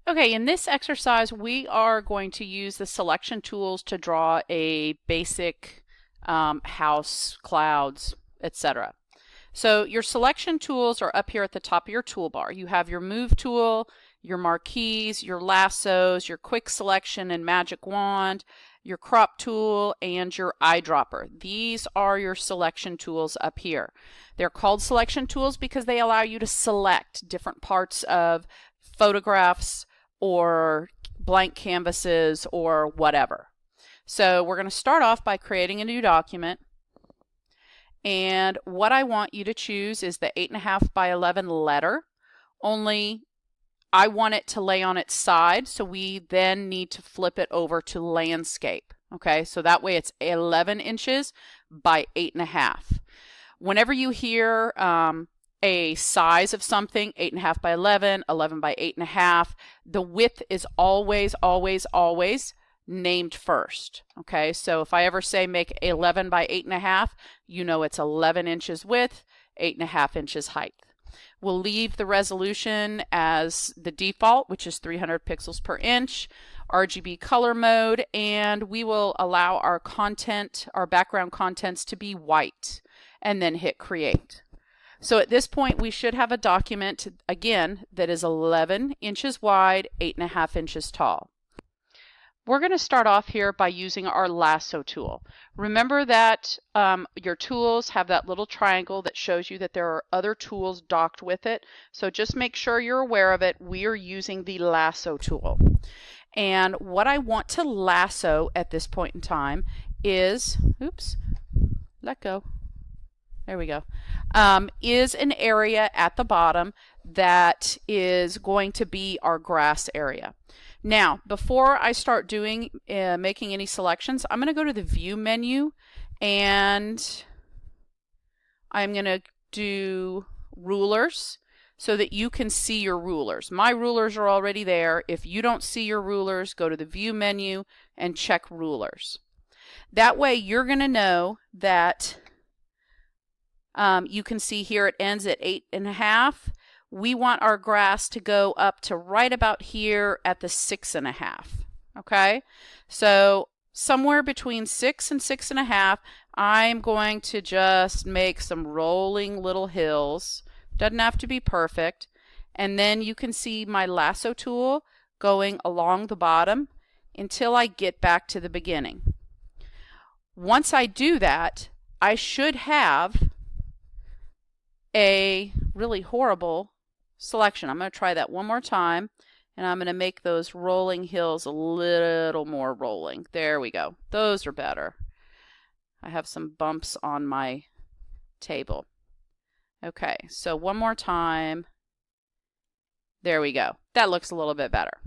Okay, in this exercise, we are going to use the selection tools to draw a basic house, clouds, etc. So your selection tools are up here at the top of your toolbar. You have your move tool, your marquees, your lassos, your quick selection and magic wand, your crop tool, and your eyedropper. These are your selection tools up here. They're called selection tools because they allow you to select different parts of photographs or blank canvases or whatever. So we're going to start off by creating a new document. And what I want you to choose is the 8.5 by 11 letter, only I want it to lay on its side, so we then need to flip it over to landscape. Okay, so that way it's 11 inches by 8.5. Whenever you hear a size of something, 8.5 by 11, 11 by 8.5, the width is always named first. Okay, so if I ever say make 11 by 8.5, you know it's 11 inches width, 8.5 inches height. We'll leave the resolution as the default, which is 300 pixels per inch, RGB color mode, and we will allow our content, our background contents, to be white, and then hit create. So at this point, we should have a document, again, that is 11 inches wide, 8.5 inches tall. We're going to start off here by using our lasso tool. Remember that your tools have that little triangle that shows you that there are other tools docked with it. So just make sure you're aware of it. We are using the lasso tool. And what I want to lasso at this point in time is, oops, let go. There we go. Is an area at the bottom that is going to be our grass area. Now, before I start doing making any selections, I'm going to go to the View menu, and I'm going to do rulers so that you can see your rulers. My rulers are already there. If you don't see your rulers, go to the View menu and check rulers. That way, you're going to know that you can see here it ends at 8.5. We want our grass to go up to right about here at the 6.5. Okay, so somewhere between 6 and 6.5, I'm going to just make some rolling little hills. Doesn't have to be perfect. And then you can see my lasso tool going along the bottom until I get back to the beginning. Once I do that, I should have a really horrible selection. I'm going to try that one more time, and I'm going to make those rolling hills a little more rolling. There we go. Those are better. I have some bumps on my table. Okay, so one more time. There we go. That looks a little bit better.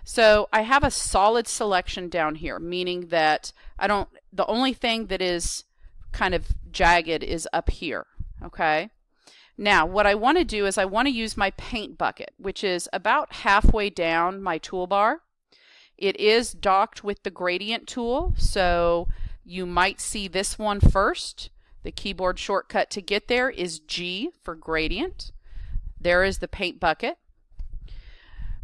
So I have a solid selection down here, meaning that the only thing that is kind of jagged is up here. Okay. Now, what I want to do is I want to use my paint bucket, which is about halfway down my toolbar. It is docked with the gradient tool, so you might see this one first. The keyboard shortcut to get there is G for gradient. There is the paint bucket.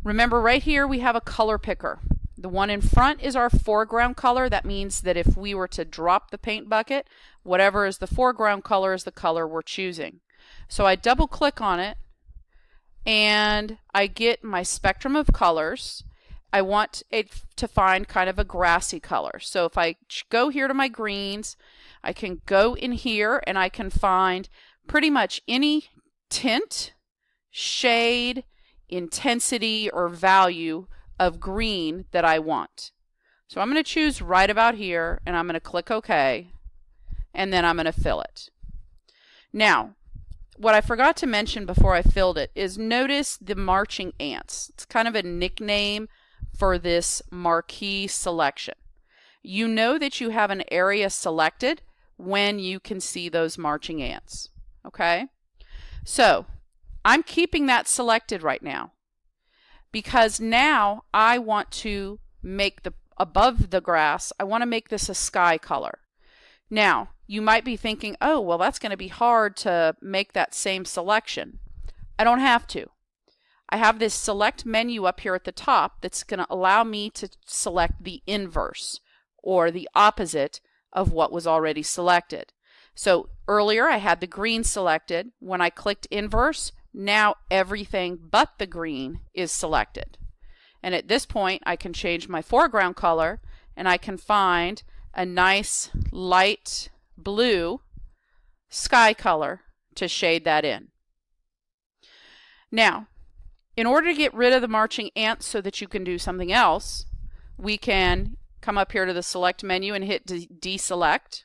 Remember, right here we have a color picker. The one in front is our foreground color. That means that if we were to drop the paint bucket, whatever is the foreground color is the color we're choosing. So I double click on it and I get my spectrum of colors. I want it to find kind of a grassy color. So if I go here to my greens, I can go in here and I can find pretty much any tint, shade, intensity, or value of green that I want. So I'm going to choose right about here and I'm going to click OK, and then I'm going to fill it. Now, what I forgot to mention before I filled it is notice the marching ants. It's kind of a nickname for this marquee selection. You know that you have an area selected when you can see those marching ants. Okay? So I'm keeping that selected right now because now I want to make above the grass, I want to make this a sky color. Now, you might be thinking, oh, well, that's going to be hard to make that same selection. I don't have to. I have this select menu up here at the top that's going to allow me to select the inverse or the opposite of what was already selected. So earlier I had the green selected. When I clicked inverse, now everything but the green is selected. And at this point I can change my foreground color and I can find a nice light blue sky color to shade that in. Now, in order to get rid of the marching ants so that you can do something else, we can come up here to the select menu and hit deselect.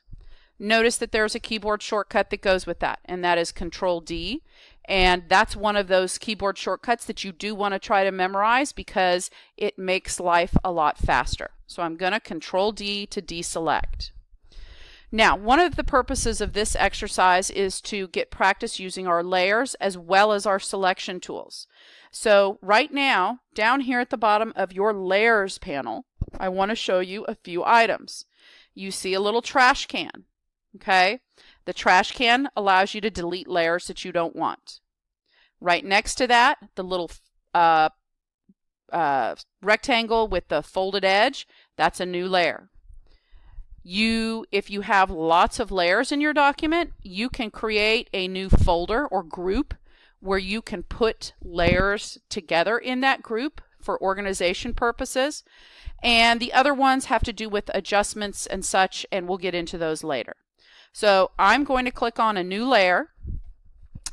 Notice that there's a keyboard shortcut that goes with that, and that is Control D. And that's one of those keyboard shortcuts that you do want to try to memorize because it makes life a lot faster. So I'm going to Control D to deselect. Now, one of the purposes of this exercise is to get practice using our layers as well as our selection tools. So right now, down here at the bottom of your layers panel, I want to show you a few items. You see a little trash can. Okay, the trash can allows you to delete layers that you don't want. Right next to that, the little rectangle with the folded edge, that's a new layer. If you have lots of layers in your document, you can create a new folder or group where you can put layers together in that group for organization purposes. And the other ones have to do with adjustments and such, and we'll get into those later. So I'm going to click on a new layer.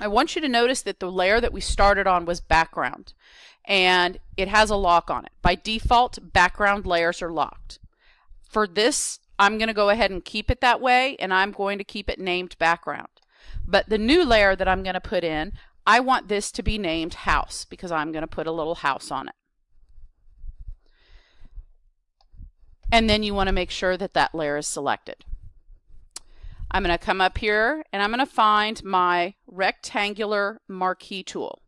I want you to notice that the layer that we started on was background, and it has a lock on it. By default, background layers are locked. For this, I'm going to go ahead and keep it that way, and I'm going to keep it named background. But the new layer that I'm going to put in, I want this to be named house because I'm going to put a little house on it. And then you want to make sure that that layer is selected. I'm going to come up here and I'm going to find my rectangular marquee tool.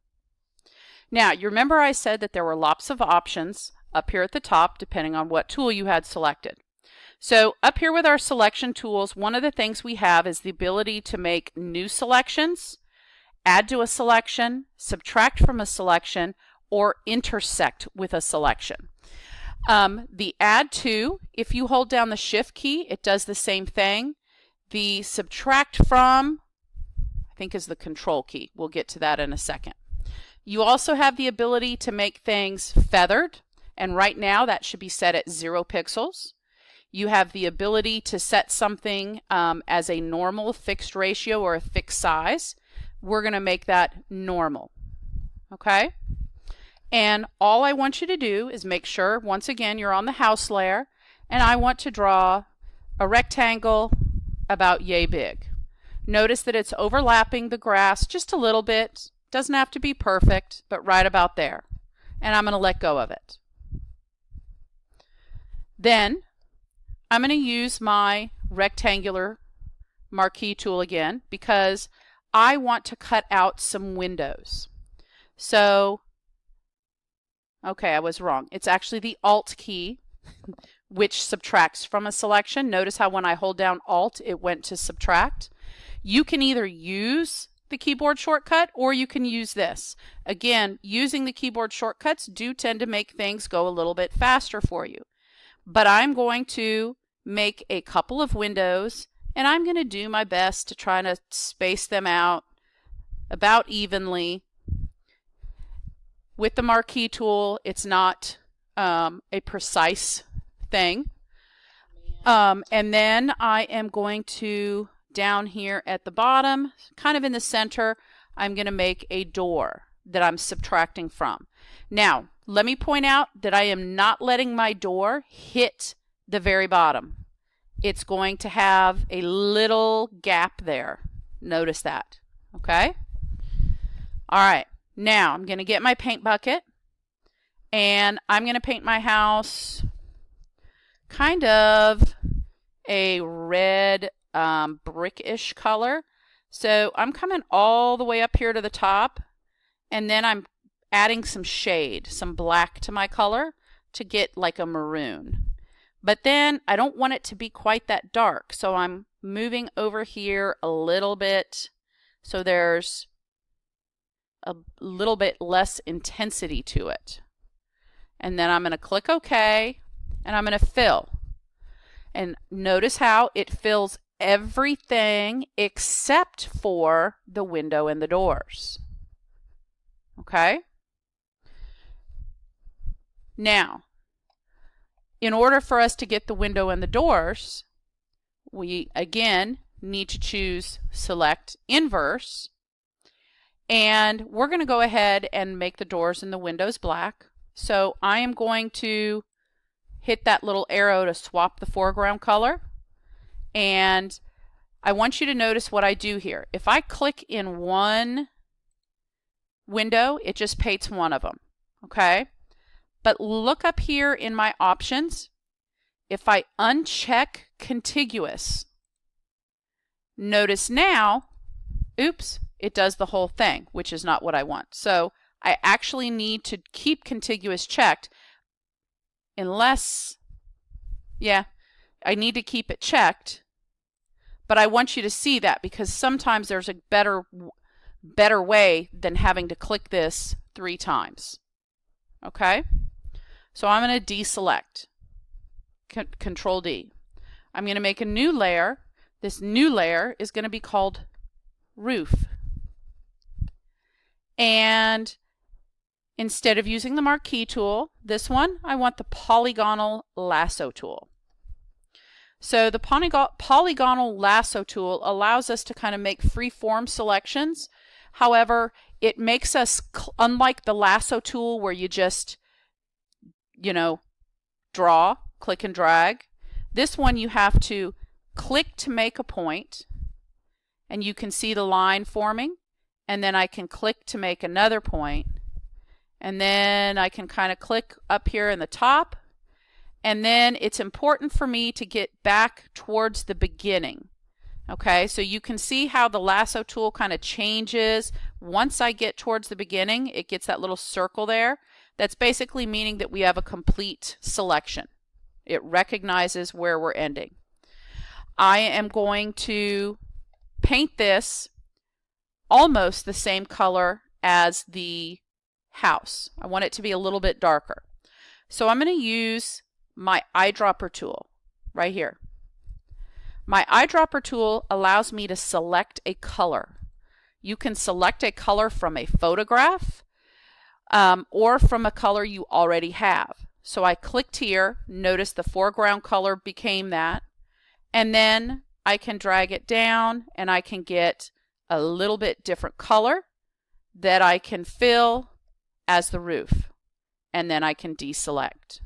Now, you remember I said that there were lots of options up here at the top depending on what tool you had selected. So up here with our selection tools, one of the things we have is the ability to make new selections, add to a selection, subtract from a selection, or intersect with a selection. The add to, if you hold down the shift key, it does the same thing. The subtract from, I think, is the control key. We'll get to that in a second. You also have the ability to make things feathered, and right now that should be set at 0 pixels. You have the ability to set something as a normal fixed ratio or a fixed size. We're going to make that normal. Okay? And all I want you to do is make sure, once again, you're on the house layer, and I want to draw a rectangle about yay big. Notice that it's overlapping the grass just a little bit. Doesn't have to be perfect, but right about there. And I'm going to let go of it. Then I'm going to use my rectangular marquee tool again because I want to cut out some windows. So, okay, I was wrong. It's actually the Alt key which subtracts from a selection. Notice how when I hold down Alt, it went to subtract. You can either use the keyboard shortcut or you can use this. Again, using the keyboard shortcuts do tend to make things go a little bit faster for you. But I'm going to make a couple of windows, and I'm going to do my best to try to space them out about evenly. With the marquee tool, it's not a precise thing. And then I am going to, down here at the bottom, kind of in the center, I'm going to make a door that I'm subtracting from. Now, let me point out that I am not letting my door hit the very bottom. It's going to have a little gap there. Notice that. Okay? All right. Now, I'm going to get my paint bucket, and I'm going to paint my house kind of a red brickish color. So I'm coming all the way up here to the top, and then I'm adding some shade, some black to my color to get like a maroon. But then I don't want it to be quite that dark, so I'm moving over here a little bit so there's a little bit less intensity to it. And then I'm going to click OK, and I'm going to fill. And notice how it fills everything except for the window and the doors. Okay? Now, in order for us to get the window and the doors, we again need to choose Select Inverse. And we're going to go ahead and make the doors and the windows black. So I am going to hit that little arrow to swap the foreground color. And I want you to notice what I do here. If I click in one window, it just paints one of them. Okay? But look up here in my options. If I uncheck contiguous, notice now, oops, it does the whole thing, which is not what I want. So I actually need to keep contiguous checked unless, yeah, I need to keep it checked. But I want you to see that because sometimes there's a better way than having to click this 3 times. Okay? So I'm going to deselect. Control D. I'm going to make a new layer. This new layer is going to be called Roof. And instead of using the Marquee tool, this one, I want the polygonal lasso tool. So the polygonal lasso tool allows us to kind of make free-form selections. However, it makes us, unlike the lasso tool where you just, draw, click and drag, this one you have to click to make a point, and you can see the line forming, and then I can click to make another point, and then I can kind of click up here in the top, and then it's important for me to get back towards the beginning. Okay, so you can see how the lasso tool kind of changes. Once I get towards the beginning, it gets that little circle there. That's basically meaning that we have a complete selection. It recognizes where we're ending. I am going to paint this almost the same color as the house. I want it to be a little bit darker. So I'm going to use my eyedropper tool right here. My eyedropper tool allows me to select a color. You can select a color from a photograph or from a color you already have. So I clicked here, notice the foreground color became that, and then I can drag it down and I can get a little bit different color that I can fill as the roof, and then I can deselect.